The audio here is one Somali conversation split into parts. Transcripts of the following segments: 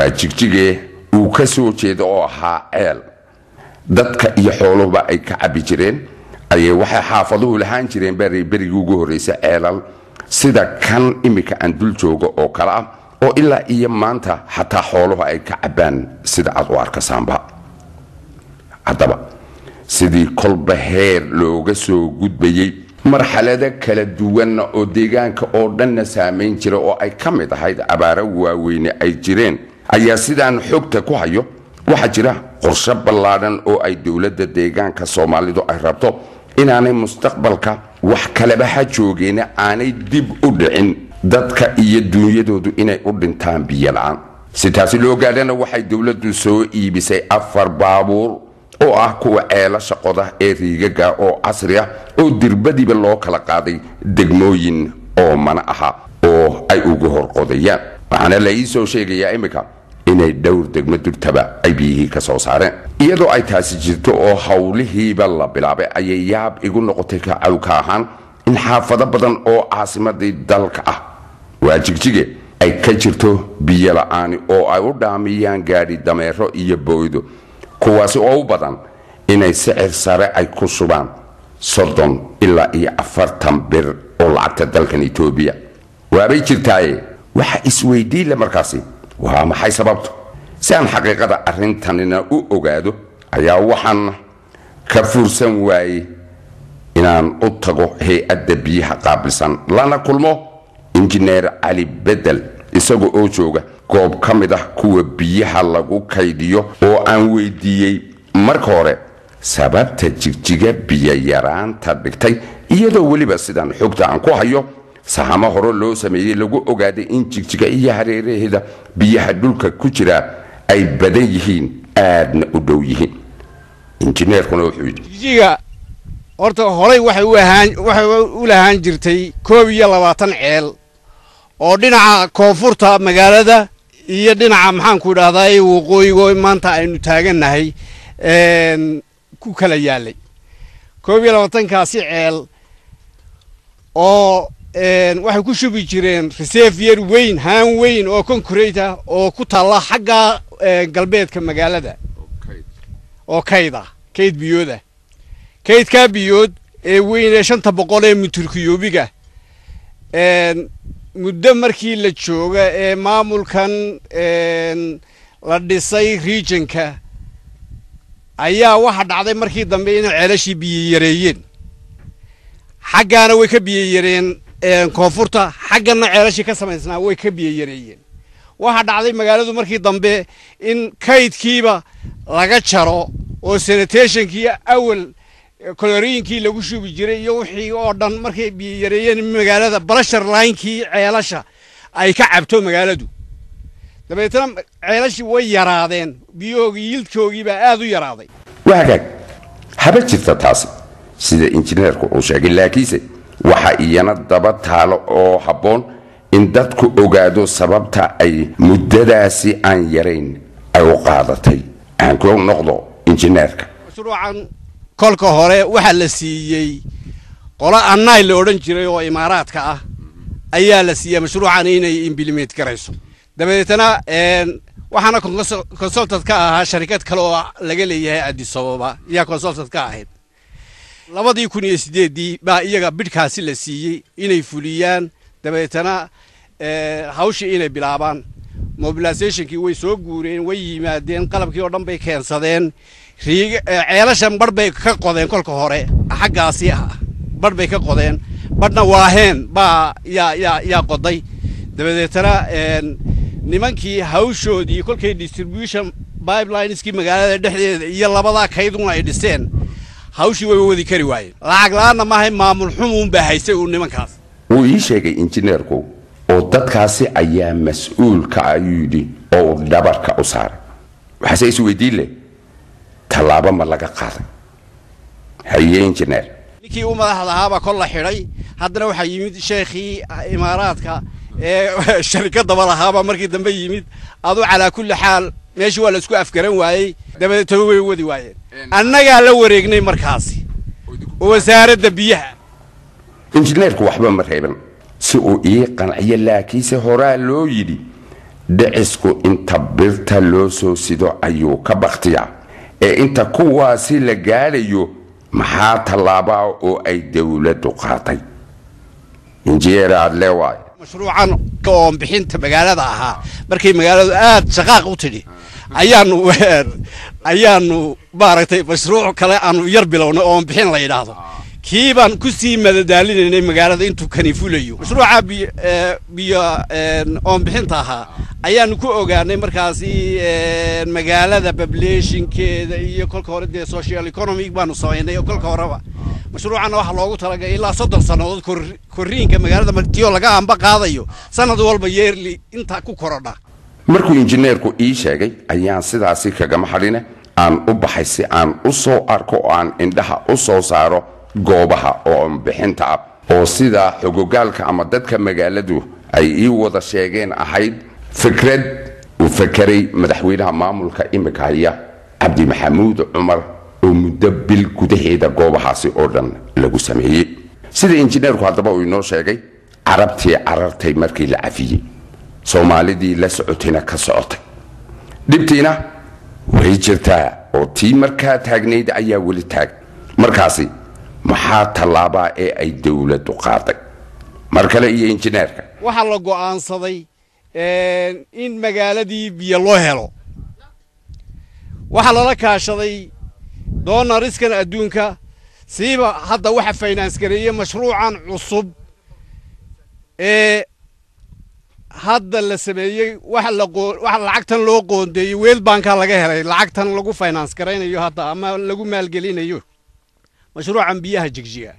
واجيجيجي وكسو جيدو ها عيل dadka iyo xooluhuba ay ka cabi jireen ayay waxay xaafaduhu lahaan jireen bari ugu horeysay ceelal sida kan imika aan dul joogo oo kala ah oo ilaa iyo maanta xataa xooluhu ay ka cabaan sida aad u arkasaanba haddaba sidii kolba heer looga soo gudbayay marxalada kala duwan oo deegaanka oo dhan saameyn jira oo ay ka mid ahayd abaaro waaweyn ay jireen ayaa sidaan xogta ku hayo waxa jira qorshe ballaaran oo ay dawladda deegaanka Soomaalidu ay rabto inaanay mustaqbalka wax kale ba joogeen aanay dib u dhicin dadka iyo dunyadoodu inay u dhintaan biyo la'aan sidaasi loo gaadhana waxay dawladdu soo iibisay 4 baabuur oo ah kuwa ceelasha qoda ee riigaga oo casri ah oo dirbadiba loo kala qaaday degmooyin oo mana aha oo ay ugu horqodayaan waxaana la ii soo sheegayaa imika inay dhowr degmo durtaba ay biyihii ka soo saareen iyadoo ay taasi jirto oo hawlihiiba la bilaabay ayay yaab igu noqotay ka cawka ahaan in xaafado badan oo caasimadii dalka ah waajigjige ay ka jirto biyo la'aan oo ay u dhaamiyaan gaari dameero iyo booydo kuwaasi oo u badan inay sicir sare ay ku subaan 30 ilaa 40 bir oo lacagta dalkan Itoobiya waabay jirtaaye waxa isweydiin la markaasi waa maxay sababtu saan xaqiiqada arrintanina u ogaado ayaa waxaan ka fursan waayay inaan u tago hay'adda biyaha qaabilsan lana kulmo injineer Ali Bedel isagoo oo jooga goob ka mid ah kuwa biyaha lagu kaydiyo oo aan weydiiyay marka hore sababta jigjiga biyo yaraanta dhigtay iyadoo waliba sidaan xogta aan ku hayo sahama hore loo sameeyay lagu ogaaday in jigjiga iyo hareeraheeda biyaha dhulka ku jira ay badan yihiin aadna u dhow yihiin injineerkuna wuxuu yidhi jigjiga horta horay waxay u lahaan jirtay 22 ceel oo dhinaca koonfurta magaalada iyo dhinaca maxaan ku idhaahdaa waqooyiga maanta aynu taaganahay ku kala yaalay 22 kaasi ceel oo waxay ku shubi jireen reservoir weyn haan weyn oo concrete ah oo ku taala xagga galbeedka magaalada oo kayd biyooda kaydka biyood ee weyn ee 500 mitir kiyubiga muddo markii la jooga ee maamulkan la dhisay regionka ayaa waxa dhacday markii dambe in ceelashii biyo yareeyeen xaggaana way ka biyo yareen koonfurta xaggana ceelashii ka samaysnaa way ka biyo yareeyeen waxa dhacday magaaladu markii dambe in kaydkiiba laga jaro oo sanitationkii awal koloriinkii lagu shubi jiray iyo wixii oo dhan markay biyo yareeyeen magaalada pressure line-kii ceelasha ay ka cabto magaaladu dabeetana ceelashii way yaraadeen biyoogii yildkoogii baa aad u yaraaday waagaag haba jirta taasi sida injineerku uu sheegay laakiinse waxa iyana daba taalo oo habboon in dadku ogaado sababta ay muddadaasi aan yarayn ay u qaadatay aan ku noqdo injineerka mashruucan kolka hore waxa la siiyay qola annay la oran jiray oo imaaraadka ah ayaa la siiyay mashruucan inay implement garayso dabeetana waxaana consultant ka ahaa shirkad kale oo laga leeyahay Addis Ababa iyo consultant ka ahayd 2008 baa iyaga bidkaasi la siiyay inay fuliyaan dabeetana hawshii inay bilaabaan mobilizationkii way soo guureen way yimaadeen qalabkii oo dhan bay keensadeen ceelashan barbay ka qodeen kolka hore xaggaasi barbay ka qodeen badna waaheen baa yaa qoday dabeetana nimankii hawshoodii kolkay distribution pipelines-kii magaalada dhexdeeda iyo labada kayduna ay dhiseen hawshii way wadi kari waayeen lacag la'aana maahay maamul xumuun baa haysay uu nimankaas wuu ii sheegay injineerku oo dadkaasi ayaa mas'uul ka ayuudi oo dhabarka u saaray waxaase isweydiin leh tallaabo ma laga qaaday haye injineer ninkii u madaxda ahaaba kol la xidhay haddana waxaa yimid sheekhii imaaraadka ee shirkadda lahaaba markii dambe yimid adu calaa kulli xaal meeshii waa la isku afgaran waayey dabadeetana way wadi waayeen annagaa la wareegnay markaasi wasaaradda biyaha injineerku waxba ma reeban si uu ii qanciyo laakiinse horaa loo yidhi dhicisku inta birta loo soo sido ayuu ka bakhtiyaa inta kuwaasi la gaalayo maxaa tallaabaa oo ay dawladdu qaatay injineer aad leewaay mashruucan oo bixinta magaalada ahaa markay magaaladu aad shaqaaq u tidhi ayaanu maaragtay mashruuc kale aanu yar bilowno oo bixin la yiraahdo kiibaan ku sii madadaalinay magaalada intuu kanifulayo mashruuca biyo oo bixinta ahaa ayaanu ku ogaanay markaasi magaalada populationkeeda iyo kolka hore de social economic baanu sameynay kolka horeba mashruucana waxa loogu talagalay ilaa 30 sanadood koriinka magaalada martiyo laga amba qaadayo sanad walba yearly inta ku korodha markuu injineerku ii sheegay ayaan sidaasi kaga maxalina aan u baxay si aan u soo arko aan indhaha u soo saaro goobaha oo bixinta ah oo sida xogogaalka ama dadka magaaladu ay ii wada sheegeen ahayd fikrad u fakaray madaxweynaha maamulka imika haya cabdi maxamuud cumar oo muddo bil gudaheeda goobahaasi oo dhan lagu sameeyay sida injineerku haddaba uu inoo sheegay carabtii carartay markii la cafiyay soomaalidii la socotayna ka socotay dhibtiina way jirtaa oo tii markaa taagnayd ayaa weli taag markaasi maxaa tallaabaa ee ay dawladdu qaaday mar kale iyo injineerka waxa la go'aansaday in magaaladii biyo loo helo waxa lala kaashaday doonariskan adduunka siiba hadda waxa finance gareeyay mashruucan cusub hadda la sameeyay waxa lacagtan loo qoondeeyay World Bank laga helay lacagtan lagu finance gareynayo hadda ama lagu maalgelinayo mashruucan biyaha jigjiga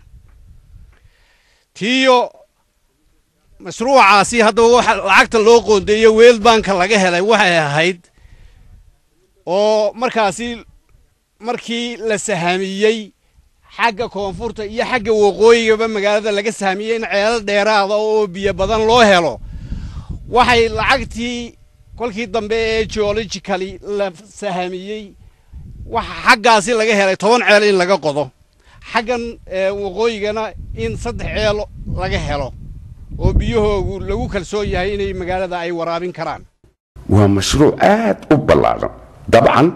tiyo mashruucaasi hadda waxa lacagtan loo qoondeeyay World Bank laga helay waxay ahayd oo markii la sahamiyay xagga koonfurta iyo xagga waqooyiga magaalada laga sahamiyay in ceelal dheeraad oo biyo badan loo helo waxay lacagtii kolkii dambe ee geologically la sahamiyay waxa xaggaasi laga helay 10 ceel in laga qodo xaggan waqooyigana in 3 ceel laga helo oo biyahoogu lagu kalsoon yahay inay magaalada ay waraabin karaan waa mashruuc aad u ballaaran dabcan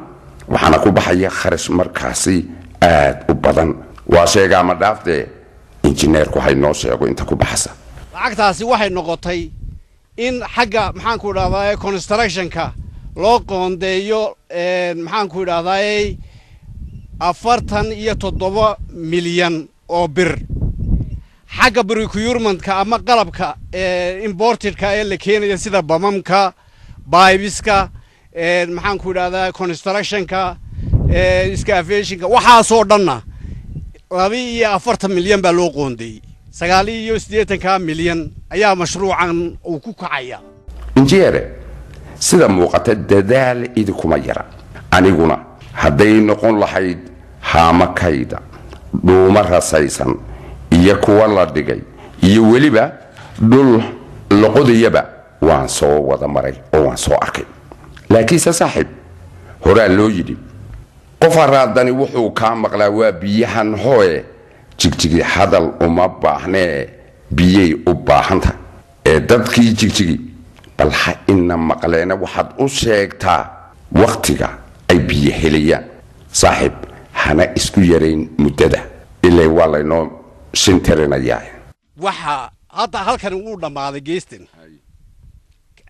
waxaana ku baxaya kharash markaasi aad u badan waa sheega ma dhaafte injineerku waxay noo sheego inta ku baxasa lacagtaasi waxay noqotay in xagga maxaan ku dhahdaa constructionka loo qoondeeyo maxaan ku dhahdaa 47 milyan oo bir xagga procurementka ama qalabka importedka ee la keenayo sida bamamka baibiska maxaan ku dhahdaa constructionka excavationka waxa soo dhanna 42 milyan baa loo qoondeeyay 89 milyan ayaa mashruucan uu ku kacaya injineer sida muuqata dadaal idikuma yara aniguna hadday noqon lahayd haamakayda dhuuma rasaysan iyo kuwa la dhigay iyo weliba dhul loqodayaba waan soo wada maray oo waan soo arkay laakiin saaxiib horaa loo yidhi qof araadani wuxuu ka maqlaa waa biyahan hooye jigjigi hadal uma baahnee biyay u baahanta dadkii jigjigi bal ha inna maqleena waxaad u sheegtaa waqtiga ay biyo helayaan saaxiib hana isku yarayn muddada ilaa waa laynoo shintirinayaa waxa hadda halkan uu dhamaaday geestan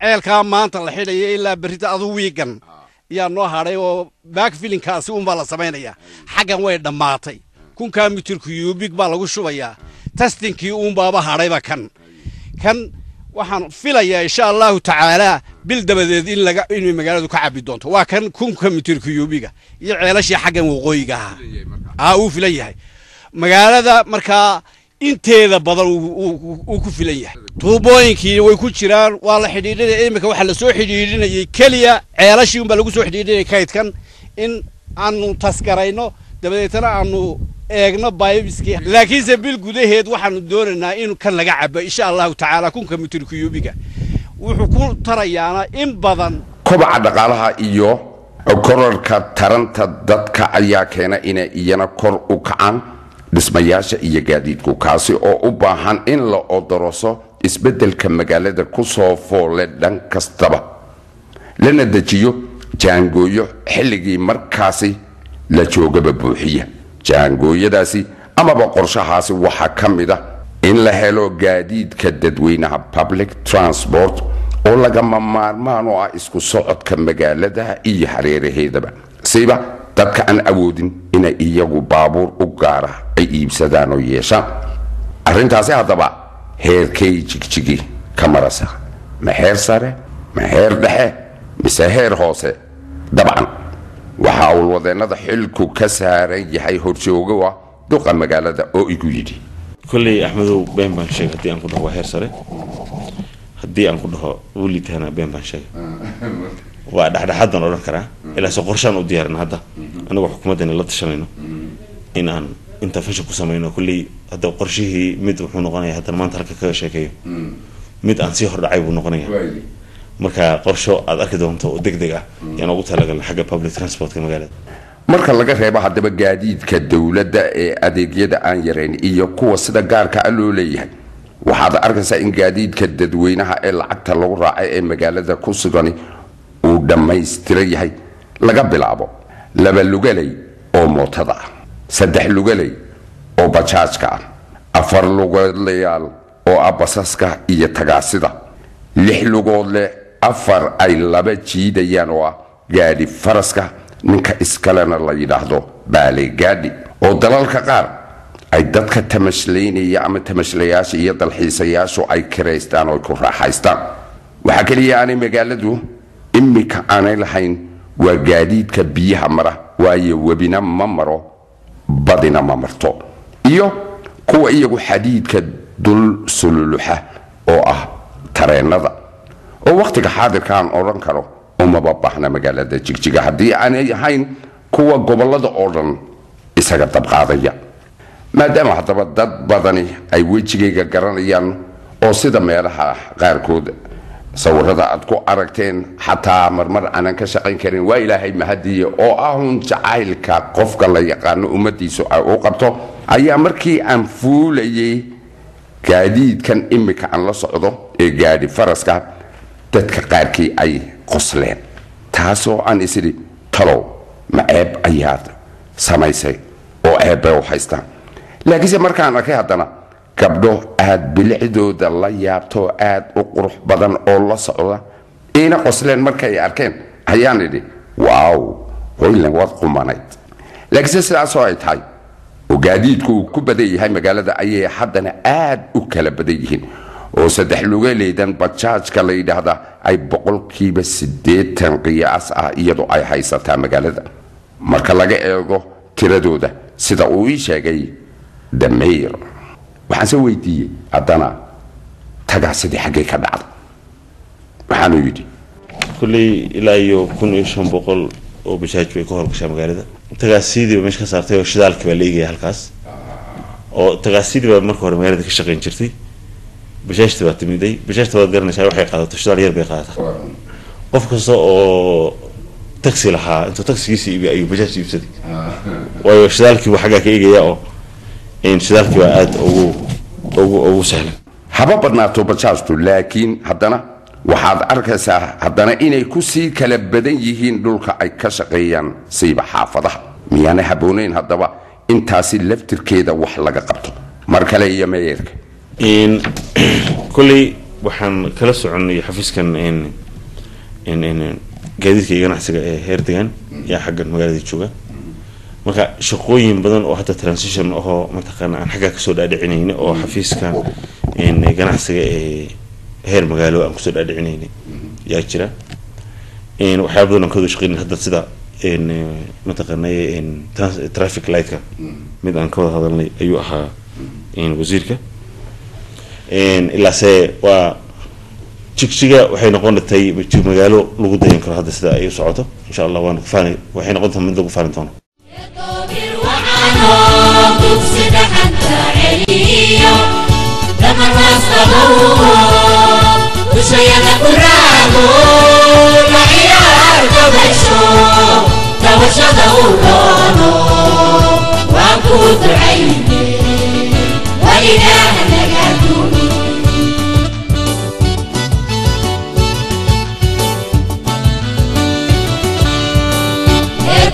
ceelka maanta la xidhay ilaa berita adu weegan yaa noo haray oo backfillingkaasi baa la sameynaya xagan way dhamaatay 1 mitir cubic baa lagu shubayaa testingkii baaba hadhayba kan waxaan filayaa insha Allah taala bil dabadeed in magaaladu ka cabi doonto waa kan 1 mitir cubic iyo ceelashii xagan waqooyiga uu filan yahay magaalada markaa inteeda badan uu ku filan yahay tuubooyinkii way ku jiraan waa la xidhiidhinay imika waxa la soo xidhiidhinayay kaliya ceelashii baa lagu soo xidhiidhinay kaydkan in aanu tasgarayno dabadeetana aanu eegno baayibiskii laakiinse bil gudaheed waxaanu doonaynaa in kan laga cabo insha Allah taala 1 mitir cubic wuxuu ku tarayaana in badan kobaca dhaqaalaha iyo kororka taranta dadka ayaa keena inay iyana kor u kacaan dhismayaasha iyo gaadiidku kaasi oo u baahan in la odoroso isbeddelka magaalada ku soo foole dhan kastaba lana dejiyo jaangooyo xilligii markaasi la joogaba buuxiya jaangooyadaasi amaba qorshahaasi waxaa ka mid ah in la helo gaadiidka dadweynaha public transport oo lagama maarmaan oo ah isku socodka magaalada iyo hareeraheedaba siba dadka aan awoodin inay iyagu baabuur u gaara ay iibsadaan oo yeeshaan arrintaasi haddaba heerkay jigjigi ka marasa ma heer sare ma heer dhexe mise heer hoose dabcan waxa awlwadeennada xilku ka saaran yahay horjooga duqa magaalada oo igu yidhi كلي أحمد بين بنشيء هدي أنكو ده واحد سره هدي أنكو ده ولي تهنا بين بنشيء وعد حد نورن كره إلا سقرشان وديارنا هذا أنا وحكومة إن الله تشمينه إن أنت فيش كوسمينه كلي هذا قرشيه مد ونغنيه هذا ما ترك كذا شيء مد أنسيه الرعيب ونغنيه مركا قرشوا أذكر أنت دق يعني قلت لك الحاجة public transport كمجال marka laga reebo hadaba gaadiidka dawladda ee adeegyada aan yareyn iyo kuwa sida gaarka ah loo leeyahay waxaad arkaysaa in gaadiidka dadweynaha ee lacagta lagu raacay ee magaalada ku sugan uu dhammaystiran yahay laga bilaabo laba lugalay oo mootada ah saddex lugalay oo bajaajka ah afar lugalayaal oo abasaska iyo tagaasida lix lugoodle afar ay laba jiidayaan oo ah gaadi faraska ninka iskalena la yiraahdo baaligaadi oo dalalka qaar ay dadka tamashlaynaya ama tamashlayaasha iyo dalxiisayaashu ay kireystaan oo ku raaxaystaan waxa kaliya aan magaaladu imika aanay lahayn waa gaadiidka biyaha mara waayo wabina ma maro badina ma marto iyo kuwa iyagu xadiidka dul sululuxa oo ah tareenada oo waqtiga xaadirkan oran karo uma baahna magaalada jigjiga hadii aanay ahayn kuwa gobolada oo dhan isaga dabqaadaya maadaama hadaba dad badani ay wejigayga garanayaan oo sida meelaha qaarkood sawirada aad ku aragteen xataa marmar aanan ka shaqayn karin waa ilaahay mahadiye oo ahun jacaylka qofka la yaqaan ummadiisu ay u qabto ayaa markii aan fuulayay gaadiidkan imika aan la socdo ee gaadi faraska dadka qaarkii ay qosleen taasoo aan isiri talow ma ceeb ayaad samaysay oo ceeb u haystaan laakiinse markaan arkay haddana gabdho aad bilicdooda la yaabto aad u qurux badan oo la socda ina qosleen markay arkeen ayaan idhi waaw hoylan wad qumanayd laakiinse sidaasoo ay tahay oo gaadiidku ku badan yahay magaalada ayay haddana aad u kala badan yihiin oo saddex lugaleydan bajaajka la yiraahdo ay 80% qiyaas ah iyadoo ay haysataa magaalada marka laga eego tiradooda sida uu ii sheegay dameer waxaan soo weydiiyay haddana tagaasidi xaggee ka dhacday waxaan yidhi kulli ilaa iyo 1500 oo bajaaj way ka horgashaa magaalada tagaasidi meesha ka saartay oo shidaalka baa leeyahay halkaas oo tagaasidi baa markii hore magaalada ka shaqeyn jirtay بجاشت بعتمدي بجاشت بعذرنا شيء وحي قاعدة تشتغل يربي قاعدة قف قصة أو تاكسي لها أنتو تاكسي يسي أي بجاشت يبسدي وشذلك وحاجة كي يجي إن شذلك وقت أو سهل حبابنا تو بجاشتو لكن حدنا وحد أركسا حدنا إن يكسي كلبدن يهين دولك أي كشقيان سيب حافظة مياني حبونين حدوا إن تاسي لفتر كيدا وحلقة قبطو مركلي يميرك إن كلي وحن كلا سعني حفيز كان إن جديد كي جناح سج هيرديان يا حق المجال دي شوجا مركا شقوين بدن أو حتى ترانسيشن أو متقن عن حاجة كسود أدعينين أو حفيز كان إن جناح سج هير مجاله أم كسود أدعينين يا كذا إن وحابون كذا شقين هذا صدا إن متقن إن ترافيك لايت كا ميدان كذا هذا اللي أيوها إن وزيرك إن إلا سي و تشيكا وحين قلنا تي بتشوف مجاله لوجود ينكر هذا السدا أي صعوبة إن شاء الله وأنا فاني وحين قلت من ذوق فاني تونا.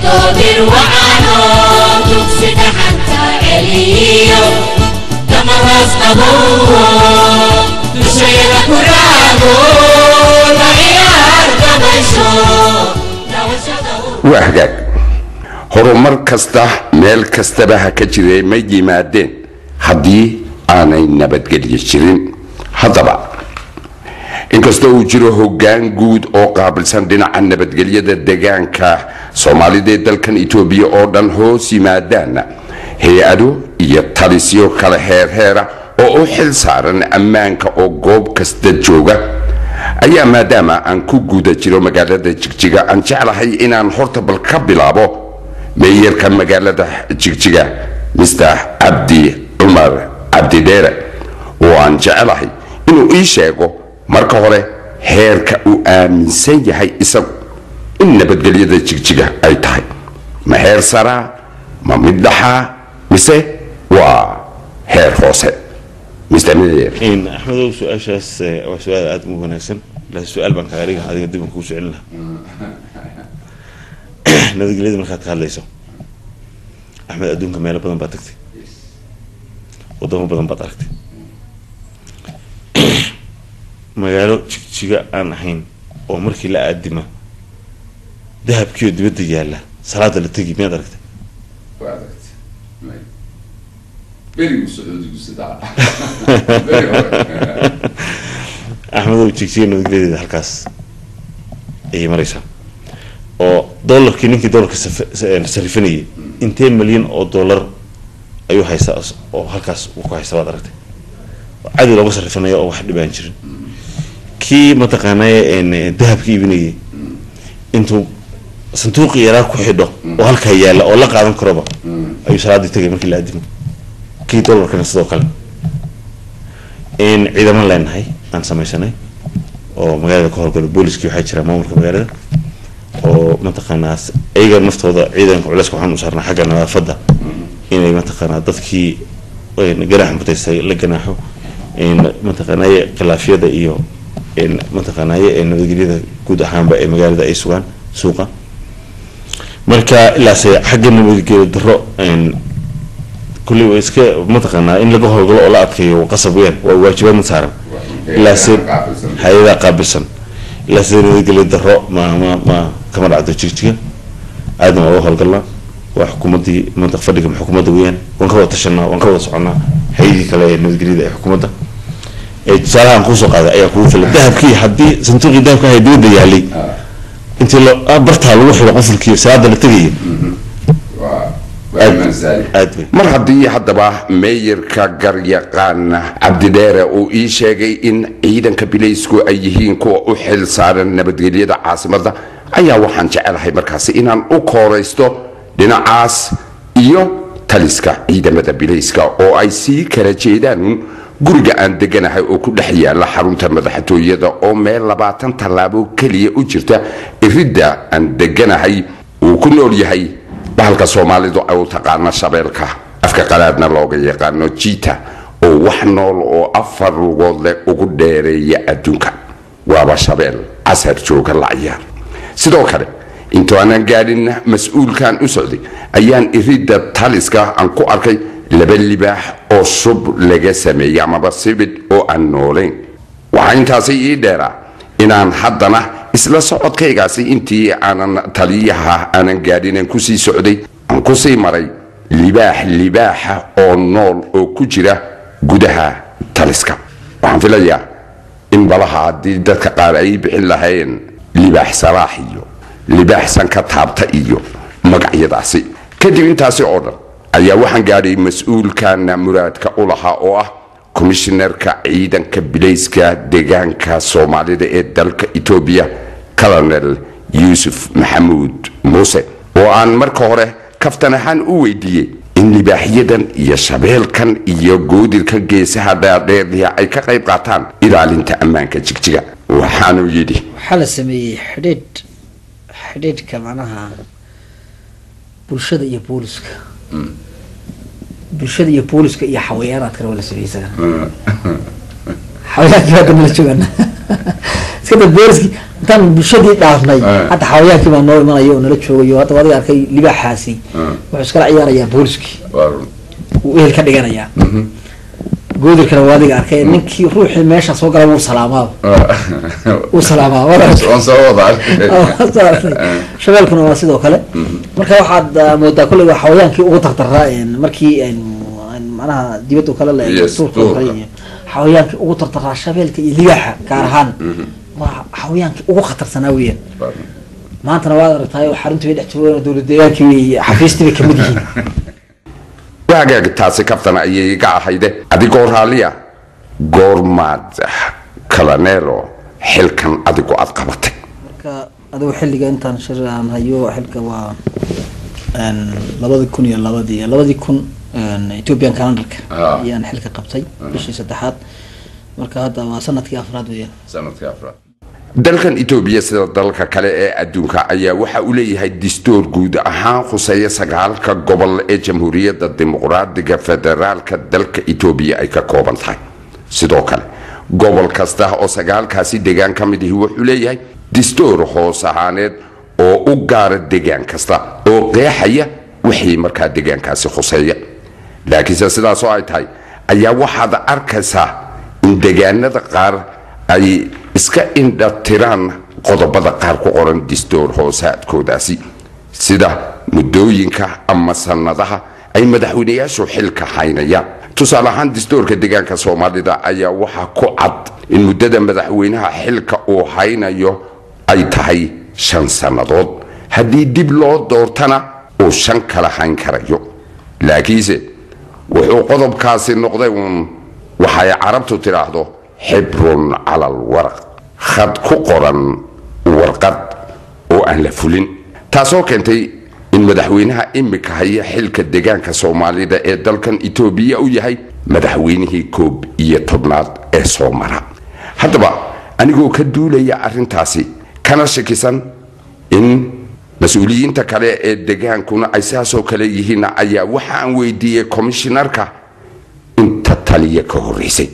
دودر وعانو تكسد حتى عليو كما راسقبو تشير كرابو لعيار دبيشو وهجاك horumar kasta meel kastaba ha ka jiray ma yimaadeen haddii aanay nabadgelyo jirin haddaba inkastoo uu jiro hoggaan guud oo qaabilsan dhinaca nabadgelyada deegaanka Soomaalida ee dalkan Itoobiya oo dhan hoos yimaadaan hay-ado iyo talisyo kala heer oo u xil saaran ammaanka oo goob kasta jooga ayaa maadaama aan ku guda jiro magaalada Jigjiga aan jeclahay inaan horta bal ka bilaabo meeyarka magaalada Jigjiga Mr. Abdi Umar Abdi Dere oo aan jeclahay inuu ii sheego marka hore heerka uu aaminsan yahay isagu in nabadgelyada Jigjiga ay tahay ma heer sara ma mid dhaxa mise waa heer hoose Mr. Mayor in Ahmed su'aashaas waa su'aal aad u wanaagsan la su'aal baan ka ariga adiga dib ku soo celina nabadgelyada markaad ka hadlayso Ahmed adduunka meel badan baad tagtay wadamo badan baad aragtay magaalo Jigjiga aan ahayn oo markii la aadima dahabkii dibadda yaala salaada la tagi miyaad aragtay Ahmed Jigjiga nabadgelyada halkaas ay maraysaa oo dollarkii ninkii dollarka sarifanayay intee milyan oo dollar ayuu haysaa oo halkaas uu ku haysaa baad aragtay عادي لو بصرف أنا أو واحد بانشر كي ما تقناي إن ذهب كي بني أنتو صندوق يراك وحده وهالك هي لا ولا قاعدين كربا أي سرادي تجي من كل قديم كي دولار كان صدق إن إذا ما لين هاي أنا سامي سنة أو مجال كهرب البوليس كي حيشرا ما مركب مجال أو ما تقناس أيجا مفتوضة إذا كعلاسك وحنا صارنا حاجة أنا فضة إن ما تقنا ضدكي وين جراح متسي لجناحه إن متقناي خلافية ده إياه إن متقناي إن الجديد كود أهم بقى مجال ده إيسوان سوقا مركا لا سي حق إنه الجديد الرأ إن كل ويسك متقنا إن لقوه يقول الله أتكي وقصب وين وواجبات مسارم لا سي هذا قابسا لا سي الجديد الرأ ما كمان عدو تشجع عادنا والله الله وحكومتي منطقة فرق حكومته وين ونكوّا تشنا ونكوّا صعنا هيدي كلا الجديدة حكومته صراحة نقصق هذا أي كوف الذهب كي حدي صندوق الذهب كي يدود يعلي أنت لو برتها الروح لقفل كيف سعادة اللي تجي مرحبا حتى بقى مير كجريقان عبد ديره وإيشاجي إن عيدا كبليسكو أيهين كو أحل صار النبض عاصمة أيها وحن جعلها مركز إن أكوريستو dhinacaas iyo taliska ciidamada bilayska oo ay si kala jeedaan guriga aan deganahay oo ku dhex yaala xarunta madaxtooyada oo meel 20 talaabo kaliya u jirta irida aan deganahay oo ku nool yahay bahalka Soomaalidu ay u taqaan shabeelka afka qalaadna looga yaqaan jiita oo wax nool oo afar lugood leh ugu dheereeya adduunka waa shabeel asar jooga la ciyaar sidoo kale inta aan gaadhin mas'uul kan u socday ayaan irida taliska aan ku arkay laba libaax oo sub laga sameeyay ama basibid oo aan nooleen waxa intaas ii dheera inaan haddana isla socodkaygaasi intii aan taliyaha aan gaadhin ku sii socday aan ku sii maray libaaxa oo nool oo ku jira gudaha taliska waxaan filayaa in balaha haddii dadka qaar ay bixin lahayn libaax salaaxiyo libaaxsan ka taabta iyo magacyadaasi kadib intaasi oo dhan ayaa waxaan gaadhay mas'uulkan muraadka u lahaa oo ah komishineerka ciidanka bilayska deegaanka Soomaalida ee dalka Itoobiya Colonel Yusuf Maxamuud Muuse oo aan marka hore kaftan ahaan u weydiiyay in libaaxyadan iyo shabeelkan iyo goodirka geesaha dheer ay ka qayb qaataan ilaalinta ammaanka Jigjiga waxaanu yidhi waxa la sameeyay xidhiidhka macnaha bulshada iyo booliska iyo xawayaanaadka wala sameeyay xawayaanka kama la joogana sida booliski intaan bulshadii dhaafnay hadda xawayaankii baa noo imanaya oo nala joogayo hadda wadiga arkay libaaxaasi wuxuu iskala ciyaarayaa booliskii uu ehel ka dhiganayaa goodirkana wadiga arkay ninkii ruuxii meesha soo galay wuu salaamaa shabeelkuna waa sidoo kale marka waxaad moodaa kolley waa xawayaankii ugu tartaraa markii macnaha dibadda kale la xawayaankii ugu tartaraa shabeelka iyo libaaxa gaar ahaan waa xawayaankii ugu khatarsanaa weeyaan maantana waad aragtaay xaruntii bay dhex joogaan dowlad deegaankii xafiistii bay kamid yihiin waagaag taasi kaftana ayay iga ahayde adigoo raalliya goormaad kalaneero xilkan adigu aad qabatay marka adigu xilliga intaan shir aan hayo xilka waa 2002 Ethiopian calendarka ayaan xilka qabtay bishii 3aad marka hadda waa sanadkii 4aad weeyaan sanadkii 4aad dalkan Ethiopia sida dalka kale ee adduunka ayaa waxa uu leeyahay dastuur guud ahaan khuseeya 9 gobol ee Jamhuuriyadda Dimuqraadiga Federaalka dalka Ethiopia ay ka kooban tahay sidoo kale gobol kasta oo 9kaasi deegaan ka mid ah wuxuu leeyahay dastuur hoos ahaaneed oo u gaar deegaan kasta oo qeexaya wixii markaa deegaankaasi khuseeya laakiin sidaas oo ay tahay ayaa waxaad arkaysaa in deegaanada qaar ay iska indhatiraan qodobada qaar ku qoran dastuur hoosaadkoodaasi sida muddooyinka ama sanadaha ay madaxweynayaashu xilka haynayaan tusaale ahaan dastuurka deegaanka Soomaalida ayaa waxa ku cad in muddada madaxweynaha xilka uu haynayo ay tahay 5 sanadood haddii dib loo doortana uu 5 kala hayn karayo laakiinse wuxuu qodobkaasi noqday waxay carabtu tiraahdo xibrun cala alwaraq khad ku qoran warqad oo aan la fulin taasoo keentay in madaxweynaha imika haya xilka deegaanka Soomaalida ee dalkan Ethiopia uu yahay madaxweynihii 11aad ee Soomaaliya haddaba anigoo ka duulaya arrintaasi kana shakisan in mas'uuliyiinta kale ee deegaankuna ay saasoo kale yihiin ayaa waxa aan weydiiyay commissionerka inta taliya ka horeysay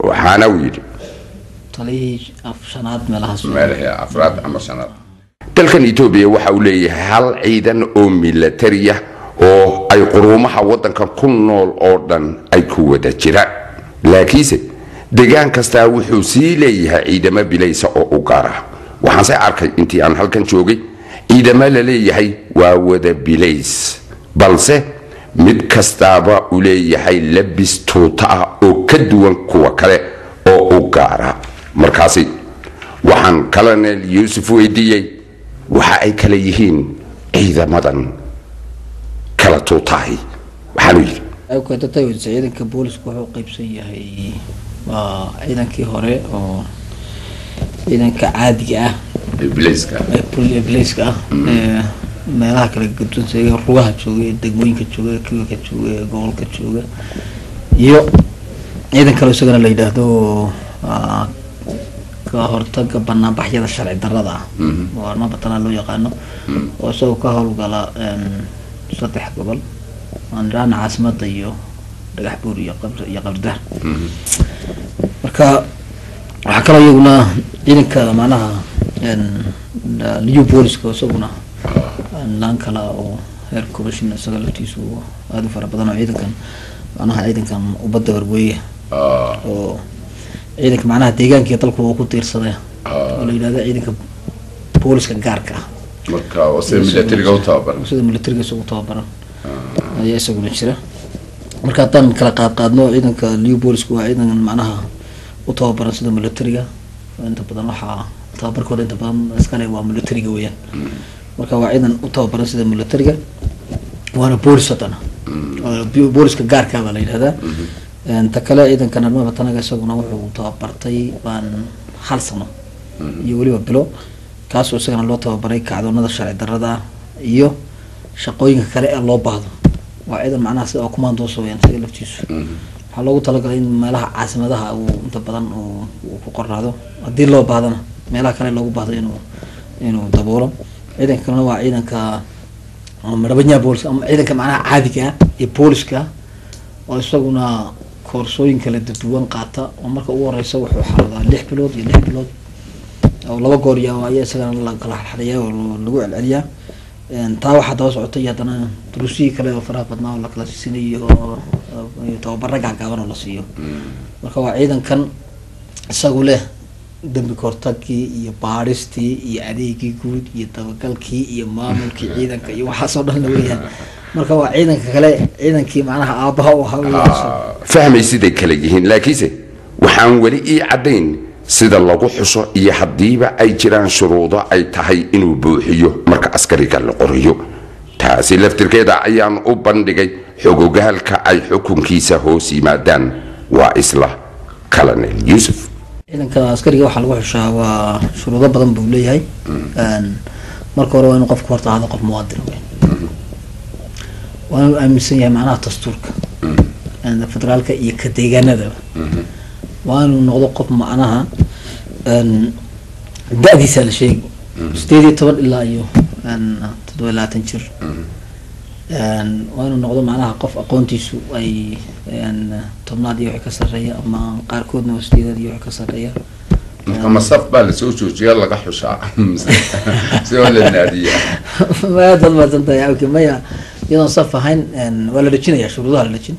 waxaana uu yidhi taliyii afshanaad meelahaas afraad ama shanaad dalkan Ethiopia waxa uu leeyahay hal ciidan oo military ah oo ay quruumaha wadanka ku nool oo dhan ay ku wada jiraan laakiinse deegaan kasta wuxuu sii leeyahay ciidamo bilaysa oo u gaar ah waxaan se arkay intii aan halkan joogay ciidamo la leeyahay waa wada bilays balse mid kastaaba uu leeyahay labis tuuta ah oo ka duwan kuwa kale oo u gaara markaasi waxaan Colonel Yusuf weydiiyay waxa ay kala yihiin ciidamadan kala tuutahay waxaan yiri ay ku tatay ciidanka booliska wuxuu qaybsan yahay waa ciidankii hore oo ciidanka caadiga ah bilayska meelaha kala gudbinaya rugaha jooga degmooyinka jooga kiilka jooga gobolka jooga iyo ciidan kale isagana la yiraahdo ka hortaga banaanbaxyada sharci darrada oo ma batana loo yaqaano oo soo ka howlgala 3 gobol aan raana caasimada iyo dhagax buur iyo qabdar marka waxa kale iyaguna ciidanka macnaha new police ko isaguna laan kala oo heer commissioner sagaltiisu aad u fara badan oo ciidankan macnaha ciidankan u badda warweeye oo ciidanka macnaha deegaanka dalku uu ku tiirsaday oo la yiraahdo ciidanka booliska gaarka marka wasay militariga soo tababaran ayaa isaguna jira marka tan kala qaadno ciidanka new police waa ciidan macnaha u tababaran sida militariga inta badan waxa tababarkooda inta badan askari waa militariga weeyaan marka waa ciidan u tababaran sida militariga waana boolisatana booliska gaarka baa la yiraahdaa inta kale ciidankan ma batanaga isaguna wuxuu tababartay baan hal sano iyo waliba bilo kaas oo isagana loo tababaray kacdoonada sharci darrada iyo shaqooyinka kale ee loo baahdo waa ciidan macnaha sida commando soo yaan si laftiisu waxa loogu talagalay in meelaha caasimadaha uu inta badan uu ku qorraado hadii loo baahdana meelaha kale loogu baahdo inuu daboolo ciidanka kalena waa ciidanka madabanya booliska ama ciidanka macnaha caadiga ah ee booliska oo isaguna koorsooyin kala duwan qaata oo marka ugu horeysa wuxuu xaradaa 6 bilood iyo 6 bilood oo laba goor iyo ayaa isagana la kala xariyaa oo lagu celceliyaa taa waxa daba socotay haddana duruusii kale oo faraha badnaa oo la kala siinayo oo tababaro gaagaaban oo la siiyo marka waa ciidankan isagu leh dambi kortagii iyo baaristii iyo adeegii guud iyo dabagalkii iyo maamulkii ciidanka iyo waxaasoo dhan la weeyaan marka waa ciidanka kale ciidankii macnaha aabaha u ahaa fahmay siday kala yihiin laakiinse waxaan weli ii caddayn sida lagu xuso iyo haddiiba ay jiraan shuruudo ay tahay inuu buuxiyo marka askariga la qorayo taasi laftirkeeda ayaan u bandhigay xogogaalka ay xukunkiisa hoos yimaadaan waa isla colonel yuusuf ciidanka askariga waxaa lagu xushaa waa shuruudo badan buu leeyahay marka hore waa inuu qofku horta ahaado qof muwaadin waa inuu aaminsan yahay macnaha dastuurka federaalka iyo ka deegaanadaba waa inuu noqdo qof macnaha da-diisa la sheegi 18 ilaa iyo 27 jir waa inuu noqdo macnaha qof aqoontiisu ay tobnaad iyo wixii ka sarreeya ama qaarkoodna wasdeedad iyo wixii ka sarreeya ama saf baa la soo joojiya laga xushaa sidoo la naadiya ma dad ma santahay awki maya iyadoo saf ahayn waa la dhajinayaa shuruudaha la dhajin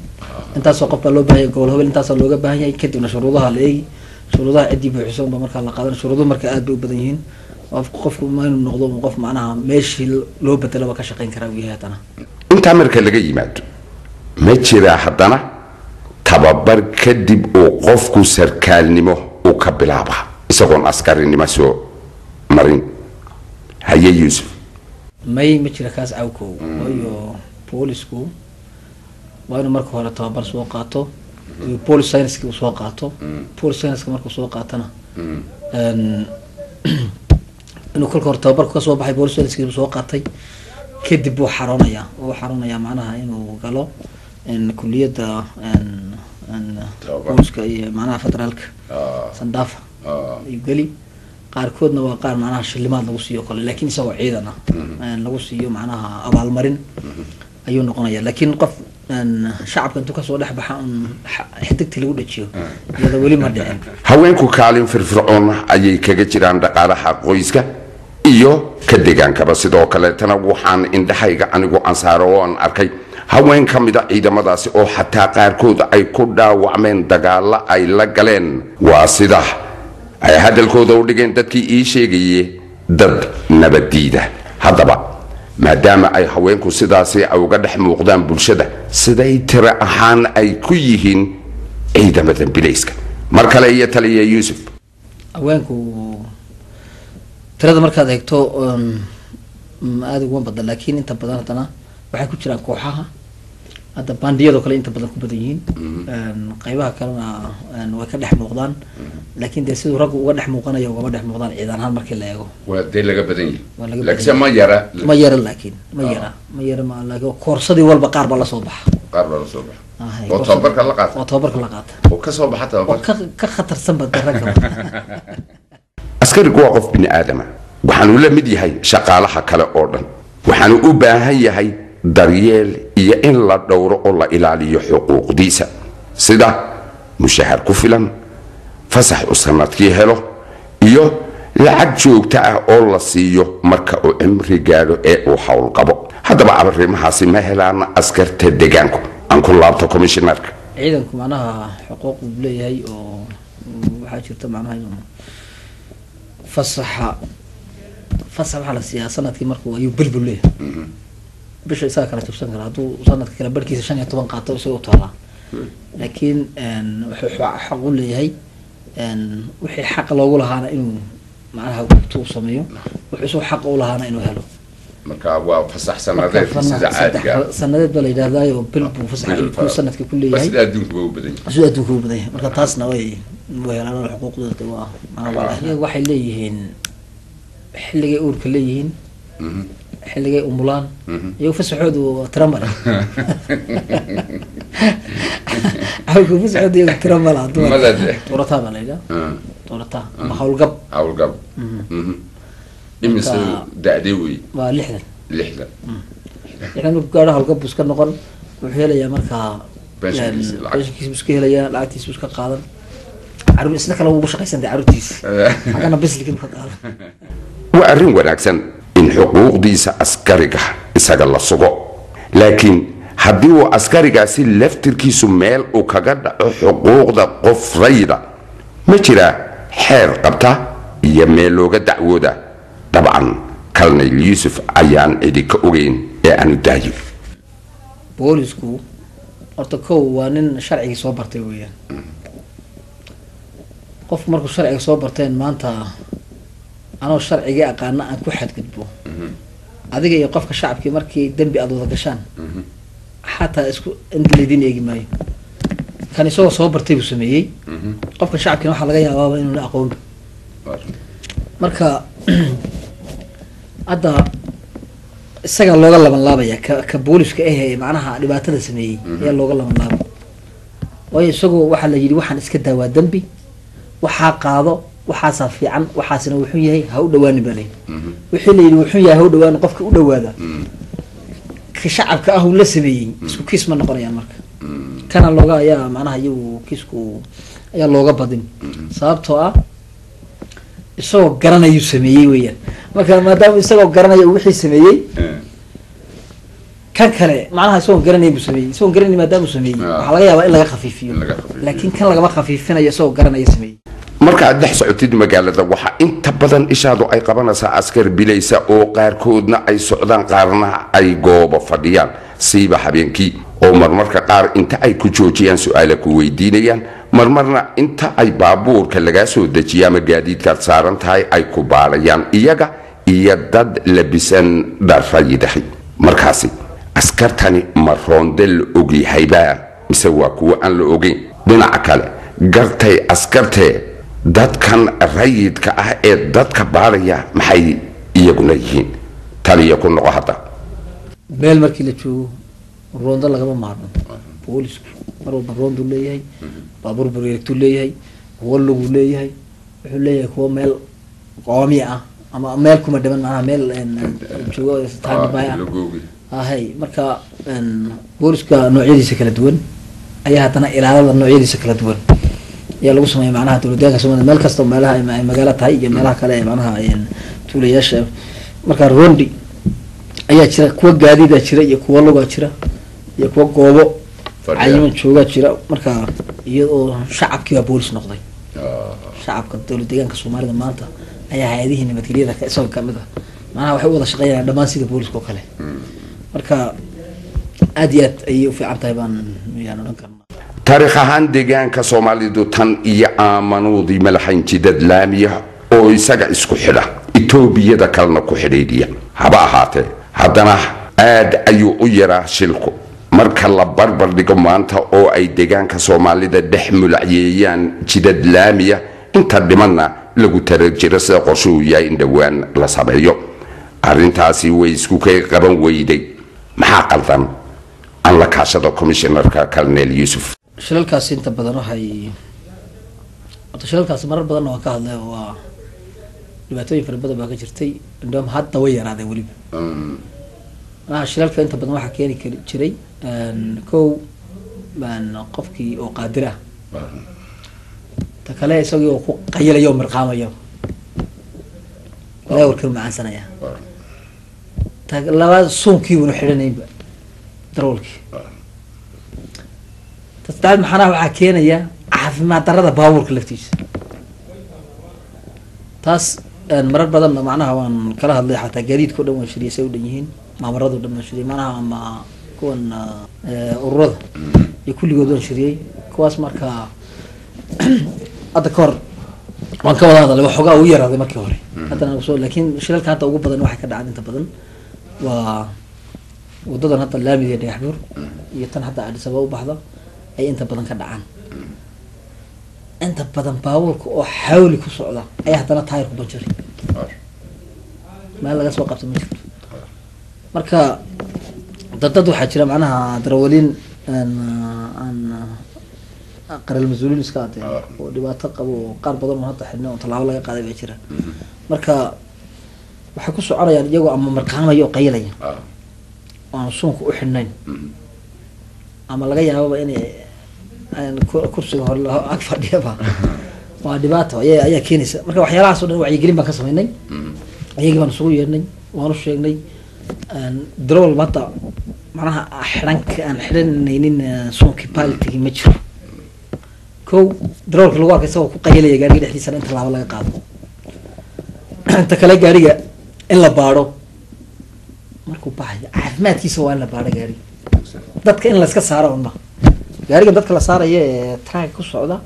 intaasoo qof baa loo baahan yahay gobol hebel intaasoo looga baahan yahay kadibna shuruudaha la eegi shuruudaha ciddii buuxisan ba markaa la qaadan shuruuduhu marka aad bay u badan yihiin qofku ma inuu noqdo qof macnaha meeshii loo bedelaba ka shaqayn karaa uu yahay haddana intaa marka laga yimaado ma jiraa haddana tababar kadib uu qofku sarkaalnimo uu ka bilaaba isagoon askarinimo soo marin haye yuusuf may ma jira kaas cawkow waayo boolisku waa inuu marka hore tababar soo qaato police science-ki uu soo qaato police science-ka markuu soo qaatana inuu kolka hore tababarku ka soo baxay police science-ki uu soo qaatay kadib wuu xaroonayaa macnaha inuu galo kulliyadda booliska iyo macnaha federaalka sandaafa ayuu geli qaarkoodna waa qaar macnaha shilimaad lagu siiyo kale laakiin isagoo ciidan ah lagu siiyo macnaha abaalmarin ayuu noqonaya laakiin qof shacabka intuu kasoo dhex baxa xidigtii lagu dhajiyo iyada weli ma dhicin haweenku kaalin firfircoon ayay kaga jiraan dhaqaalaha qoyska iyo ka degaankaba sidoo kaleetana waxaan indhahayga anigu ansaaro oo aan arkay haween ka mid a ciidamadaasi oo xataa qaarkood ay ku dhaawacmeen dagaalla ay la galeen waa sida ay hadalkooda u dhigeen dadkii ii sheegayay dad nabaddiida haddaba maadaama ay haweenku sidaasi ay uga dhex muuqdaan bulshada siday tiro ahaan ay ku yihiin ciidamada bilayska mar kale iyo taliya yuusuf haweenku tirada markaad eegto aada uguma badan laakiin inta badan haddana waxay ku jiraan kooxaha hadda bandiyadoo kale inta badan ku badan yihiin qaybaha kalena way ka dhex muuqdaan laakiin dee siduu raggu uga dhex muuqanayo ugama dhex muuqdaan ciidan ahaan markii la eego waa dee laga badan yahay laakiin ma yara laakiin ma yara laakiin koorsadii walba qaar baa lasoo baxa oo tababarka la qaata oo ka soo baxa tababarka ka khatarsan bada ragga askarigu waa qof bini aadama waxaanu la mid yahay shaqaalaha kale oo dhan waxaanu u baahan yahay daryeel iyo in la dhowro oo la ilaaliyo xuquuqdiisa sida mushahar ku filan fasax uu sanadkii helo iyo lacag joogto ah oo la siiyo marka uu cimri gaadho ee uu hawl qabo haddaba arrimahaasi ma helaan askarta deegaanku aan ku laabto commissionerka ciidanku macnaha xuquuq uu leeyahay oo waxaa jirta macnaha inuu fasax waxaa la siiyaa sanadkii markuu ayuu bilbil leeyahay bisha isaga kala jabsan kara hadduu sanadka kale barhkiisa 15 qaato isagoo taalaa laakiin wuxuu xaq u leeyahay wixii xaq loogu lahaana inuu macnaha uu sameeyo wuxuu xaq u lahaana inuu helo marka waa fasax sanadeed sida caadiga sanadeed bala yiraahdayo bil buu fasax ku sanadkii ku leeyahay sida adduunku u badan yahay marka taasna way helaan xuquuqdooda waa macnaha waxay leeyihiin xilligay uurka leeyihiin xilligay umulaan iyo fasaxoodu tramala awku fasaxoodu iyo tramala doorata baa leeyahay doorata ma hawlgab imise da'dee wey waa 60 markuu gaadho hawlgab buu iska noqon wuxuu helayaa markaa pensionkiisa iska helayaa lacagtiisa iska qaadan عروس إسنا كلا وبوش قيسان دي عروتيس أنا بس اللي كنت قال وأرين وناكسن إن حقوق ديس أسكاريكا إساق الله صغو لكن هديو أسكاريكا سي لفتر كي سميل وكاقد حقوق دا قف ريدا مجرى حير قبتا يميلو قد دعوو دا طبعا كالنا يوسف أيان إديك أورين أنو دايو بوليسكو أرتكو وانين شرعي صوبرتي ويا قف مركو شرعي صوبرتين ما أنت أنا الشرعي جاء قانا أن كحد كتبه هذيك يقف كشعب كي مركي دنبي أدو ذكشان حتى اسكو أنت اللي دين يجي معي كان يسوي صوبرتي بسميه قف كشعب كي نوح لقيها بابا إنه لا أقول مركا هذا isaga looga laban laabaya ka booliska ah macnaha dhibaatada sameeyay ayaa looga laban laabay way isagu waxa la yiri waxaan iska daawaa dambi waxa qaado waxa fiican waxaasina wuxuu yahay ha u dhawaani balay wixii la yiri wuxuu yahay ha u dhawaan qofka u dhawaada ka shacabka ah uu la sameeyay isku kiis ma noqonayaan marka kana looga ayaa macnaha iyagu kiisku ayaa looga badin sababtoo ah isagoo garanayo sameeyay weeyaan marka maadaama isagoo garanayo wixii sameeyay kan kale macnaha isagoo garanayo buu sameeyay isagoo garanayo maadaama uu sameeyay waxa laga yaabaa in laga khafiifiyo laakiin kan lagama khafiifinayo isagoo garanayo sameeyay marka aad dhex socotid magaalada waxa inta badan ishaadu ay qabanaysaa askar bilaysa oo qaarkoodna ay socdaan qaarna ay goobo fadhiyaan siiba habeenkii oo marmarka qaar inta ay ku joojiyaan su'aalo ku weydiinayaan marmarna inta ay baabuurka laga soo dejiyaa ama gaadiidka saaran tahay ay ku baalayaan iyaga iyo dad labisan dharfayidahay markaasi askartani ma roondel ogyahay baa mise waa kuwa aan la ogeyn dhinaca kale gartay askartee dadkan rayidka ah ee dadka baalaya maxay iyaguna yihiin taliya ku noqo hadda meel markii la joogo roonda lagama maarmo boolisku mar walba roondu leeyahay baabuur bareegtu leeyahay kuwa lagu leeyahay wuxuu leeyahay kuwa meel qoomi ah ama meel kuma dhiman macnaha meel joogo standby ah hay marka booliska noocyadiisa kala duwan ayaa haddana ilaalada noocyadiisa kala duwan ayaa lagu sameeyaa macnaha dowladda Soomaaliya meel kasta meelaha ay magaalo tahay iyo meelaha kale ee macnaha tuulayaasha marka roondi ayaa jira kuwa gaadiida jira iyo kuwa luga jira iyo kuwa goobo ayuu jooga jira marka iyadoo shacabkii boolis noqday shacabka dowladda Soomaaliya maanta ayaa hay'adihi nabadgelyada ka soo kamid ah macnaha waxay wada shaqeeyaan dhammaan sida booliska kale marka aad iyo aad ay u fiican tahay baan yaan oran karnaa taariikh ahaan deegaanka Soomaalidu tan iyo aamanuudii malaxan jidad laamiya oo isaga isku xidha Itoobiyada kalena ku xidhiidhiya haba ahaatee haddana aad ayuu u yaraa shilku marka la barbar dhigo maanta oo ay deegaanka Soomaalida dhex mulacyeeyaan jidad laamiya inta dhimanna lagu tarajiro sida qorshuhu yahay in dhawaan la sameeyo arrintaasi way isku kay qaban weyday maxaa qaldan aan la kaashado commissionerka Colonel Yusuf shilalkaas inta badan waxay shilalkaas marar badan oo ka hadlay waa dhibaatooyin fara badan baa ka jirtay indhoom hadda way yaraaday waliba shilalka inta badan waxa keeni jiray kow baan qofkii oo qaadir ah ta kale isagoo ku qaylayo marqaamayo walaa warkar macaansanaya ta labaad suunkii uu xidhanayba daroolkii تستعد محنا وحكينا يا عارف ما درده باور كلفتيش تاس مرات بدل معناها وان كلها اللي حتى جريد كله من شريه سوي دنيهين ما مرضوا دم شريه معناها ما كون الرضا يكون يقولون شريه كواس مركا أذكر وان كمان هذا اللي حقا وير هذا مركي هوري حتى أنا بقول لكن شلل كانت أوجب بدن واحد كده عاد أنت بدن وضدنا حتى اللامي اللي يحضر يتن حتى على سبب بحضة أي أنت بدن كده عن أنت بدن باورك أو حاول كسرعة أي حتى أنا تاير كبنجري ما لقى سوق قبل ما شفت مركا ضدوا حاجة معناها درولين أن قرر المسؤولين إسكات ودبات قبوا قارب بدن ما هذا حنا وطلعوا لقى قاعد بيشرا مركا وحكوا سعر يعني جوا أما مركان ما يو قيلين وأنا صونك وحنين أما لقى يا بابا إني كرسي هلا أكثر ديابا waa dhibaato ayaa keenaysa marka waxyaalahaas oo dhan wacyigelin baan ka samaynay ayagii baan isugu yeernay waanu sheegnay darawal maanta macnaha xiranka aan xiranaynin soonki pilotigi ma jiro kow darawalka lagu arkay isagoo ku qaylaya gaariga dhexdiisana in tallaabo laga qaado inta kale gaariga in la baadho markuu baxayo caafimaadkiisa waa in la baadho gaariga dadka in la iska saaro unma gaariga dadka la saaraya ee traanka ku socda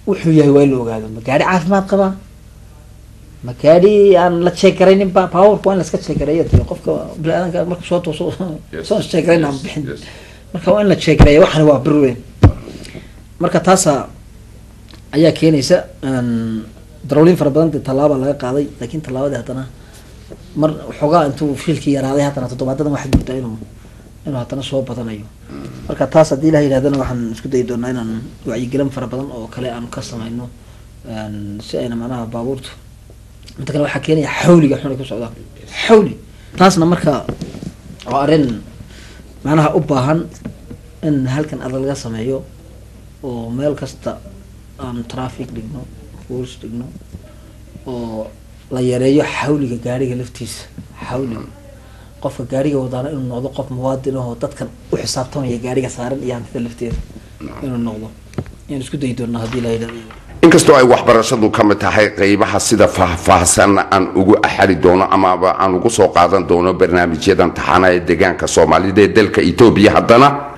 wuxuu yahay waa in la ogaado ma gaari caafimaad qabaa ma gaari aan la sheekaraynin powerka waa in la iska sheekareeyo dee qofka bini-aadanka markuu soo tooso soo sheekarayn aan bixin marka waa in la sheekareeya waxani waa bir weyn marka taasa ayaa keenaysa darawliin fara badan tallaaba laga qaaday laakiin tallaabadii haddana mar xoogaa intuu fiilkii yaraaday haddana toddobaadadan waxay moodaa inuu haddana soo badanayo marka taas haddii ilaha yidhahdana waxaan isku dayi doonaa inaan wacyigelin fara badan oo kale aan ka samayno si ayna macnaha baabuurtu inta kale waxaa keenaya xawliga xunay ku socdaan xawli taasna marka waa arrin macnaha u baahan in halkan adag laga sameeyo oo meel kasta aan traffic dhigno rules dhigno oo la yareeyo xawliga gaariga laftiisa xawliga qofka gaariga wadaana inuu noqdo qof muwaadin oo dadkan u xisaabtamaya gaariga saaran iyo hantida lafteeda inuu noqdo in isku dayi doonaa haddii la yidhahdo inkastoo ay waxbarashadu ka mid tahay qaybaha sida faahfaahsan aan ugu axari doono amaba aan ugu soo qaadan doono barnaamijyadan taxana ee deegaanka soomaalida ee dalka Itoobiya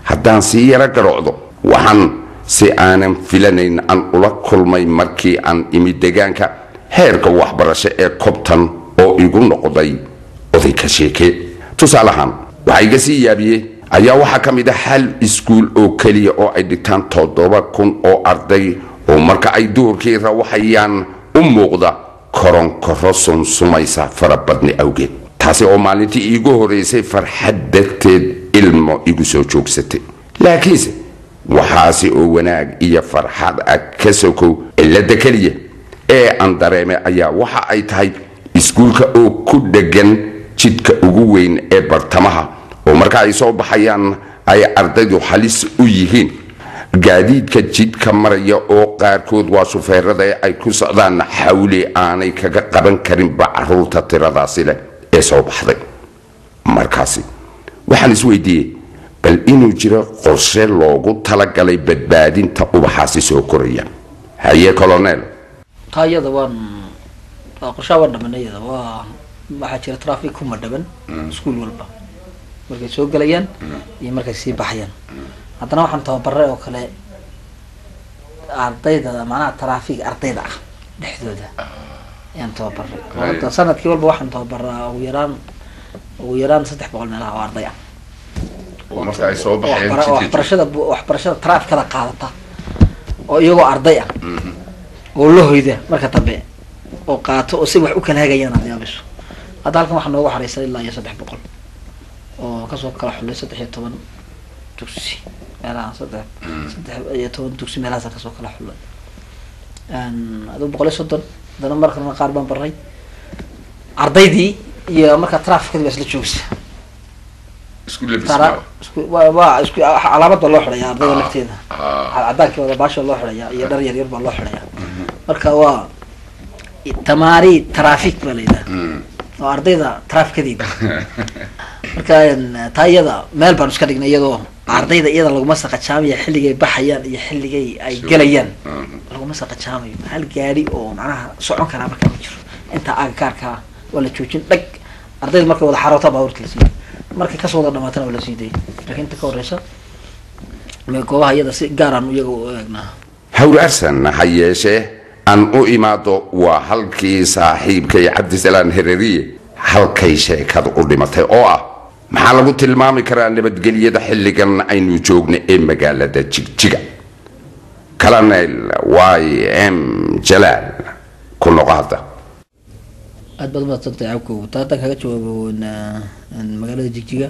haddaan sii yara garocdo waxaan si aanan filanayn aan ula kulmay markii aan imid deegaanka heerka waxbarasho ee Kobtan oo igu noqday oday ka sheeke tusaalahan waxa iga sii yaabiyey ayaa waxaa ka mid ah hal iskuul oo kaliya oo ay dhigtaan 7,000 oo arday oo marka ay duurkii rawaxayaan u muuqda koronkoro sumaysa farabadni awgeed taasi oo maalintii iigu horeysay farxad darteed ilmo igu soo joogsatay laakiinse waxaasi oo wanaag iyo farxad ka sokow cilada kaliya ee aan dareemay ayaa waxa ay tahay iskuulka oo ku dhegan jidka ugu weyn ee bartamaha oo marka ay soo baxayaan ay ardaydu halis u yihiin gaadiidka jidka maraya oo qaarkood waa shufeerada ay ku socdaan xawli aanay kaga qaban karin caruurta tiradaasi leh ee soo baxday markaasi waxaan isweydiiyey bal inuu jiro qorshe loogu talagalay badbaadinta ubaxaasi soo koraya haye colonel taayada waan qorshaha dhamanayada waa waxaa jira traffic kuma dhaban iskuul walba markay soo galayaan iyo markay sii baxayaan haddana waxaan tababaray oo kale ardayda macnaha traffic ardayda ah dhexdooda ayaan tababaray hadda sanadkii walba waxaan tababaraa ugu yaraan 300 meelaha oo arday ah oo marka ay soo baxayaan waxbarashada trafficada qaadata oo iyagoo arday ah oo la hoyda marka dambe oo qaato oo si wax u kala hagayaan adiyaabiso hadda halkan waxaa noogu xareysan ilaa iyo 300 oo kasoo kala xulay 13 dugsi meelaha 13 dugsi meelahaas kasoo kala xulay adoo 130 dana markana qaar baan baray ardaydii iyo marka trafficada isla joogsa isku calaamad baa loo xidhayaa ardayda lafteeda cadaankii wada baasha loo xidhayaa iyo dhar yar baa loo xidhayaa marka waa tamaari traffic baa layidhaha oo ardayda trafficadeyda marka taa iyada meel baan iska dhignay iyadoo ardayda iyada laguma saqajaamayo xilligay baxayaan iyo xilligay ay galayaan laguma saqajaamayo hal gaari oo macnaha socon karaa marka ma jiro inta agagaarka waa la joojin dhag ardayda markay wada xaroota baabuurta la siiyo markay kasoo wada dhamaatana waa la sii dayay laakiin inta ka horeysa goobaha iyada si gaaraan iyaga u eegnaa hawraarsan ha yeeshee aan u imaado waa halkii saaxiibkay cabdisalaan hereriye halkay sheekadu u dhimatay oo ah maxaa lagu tilmaami karaa nabadgelyada xilligan aynu joogno ee magaalada jigjiga colonel ym jalaal ku noqohada aad baad umadsantay cabkow taa haddaan kaga jawaabo magaalada jigjiga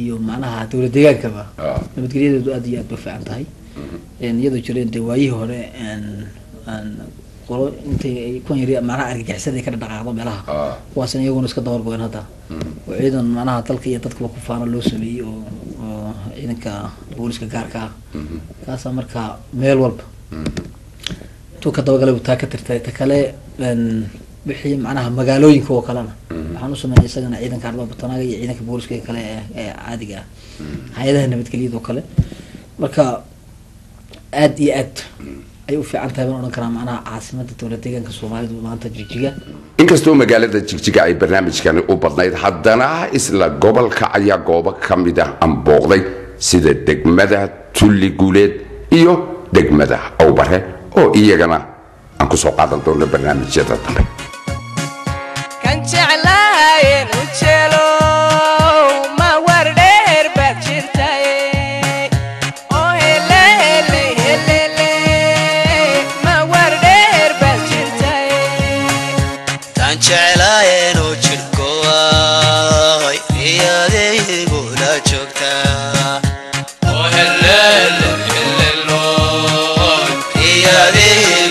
iyo macnaha dowlad deegaankaba nabadgelyadeedu aad iyo aad bay fiican tahay iyadoo jireen dee waayihii hore qolo intay kuwan yari macnaha argagixisada ka dhaqaaqdo meelaha kuwaasina iyaguna iska dabar goyn hadda oo ciidan macnaha dalka iyo dadkaba ku faana loo sameeyey oo ciidanka booliska gaarka ah kaasaa marka meel walba تو كدوا قالوا تاكتر تكله بحي معناها مقالوين كوا كلامه waxaan u sameeyay isagana ciidanka arba batanaga iyo ciidanka booliska kale ee caadiga ah hay'adaha nabadgelyada oo kale marka aad iyo aad ay u fiican tahay oran karaa macnaha caasimada dowladda deegaanka Soomaalidu maanta Jigjiga inkastoo magaalada Jigjiga ay barnaamijkan u badnayd haddana isla gobolka ayaa goobo kamid ah aan booqday sida degmada Tulli Guuleed iyo degmada Awbare oo iyagana aan ku soo qaadan doono barnaamijyada dambe kan jeclaayeen u jeelo ma wardheer baad jirtay oo hele ma wardheer baad jirtay kan jeclaayeen u jirko ay iyadaygu la joogtaa oo hele iyadaygu